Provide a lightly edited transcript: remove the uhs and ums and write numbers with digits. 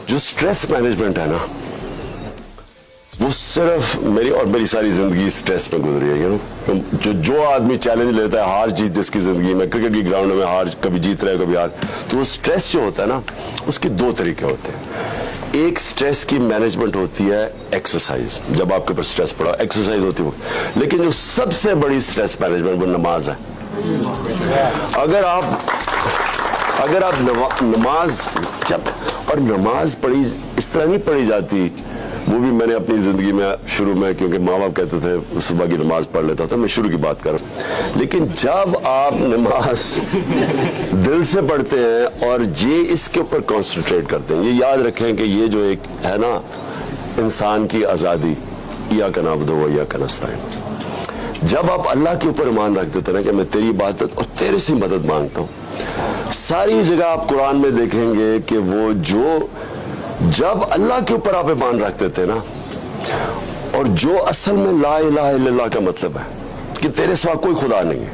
جو stress management ہے نا وہ صرف میری ساری زندگی سٹریس میں گزری ہے. جو آدمی چیلنج لیتا ہے ہار جیت جس کی زندگی میں, کرکٹ کی گراؤنڈ میں ہار کبھی جیت رہا ہے کبھی ہار, تو وہ سٹریس جو ہوتا ہے نا اس کے دو طریقے ہوتے ہیں. ایک سٹریس کی مینجمنٹ ہوتی ہے ایکسرسائز, جب آپ کے اوپر سٹریس پڑا ایکسرسائز ہوتی ہے, لیکن جو سب سے بڑی سٹریس مینجمنٹ وہ نماز ہے. اگر آپ نماز اور نماز پڑھی اس طرح نہیں پڑھی جاتی, وہ بھی میں نے اپنی زندگی میں شروع میں, کیونکہ ماں باپ کہتے تھے صبح کی نماز پڑھ لیتا تھا, میں شروع کی بات کر رہا ہوں. لیکن جب آپ نماز دل سے پڑھتے ہیں اور یہ اس کے اوپر کانسنٹریٹ کرتے ہیں, یہ یاد رکھیں کہ یہ جو ایک ہے نا انسان کی آزادی, ایاک نعبد و ایاک نستعین, جب آپ اللہ کے اوپر ایمان رکھ دیتے ہیں کہ میں تیری عبادت اور تیرے سے مدد مانگتا ہوں, ساری جگہ آپ قرآن میں دیکھیں گے کہ وہ جب اللہ کے اوپر آپ ایمان رکھتے تھے نا, اور جو اصل میں لا الہ الا اللہ کا مطلب ہے کہ تیرے سوا کوئی خدا نہیں ہے,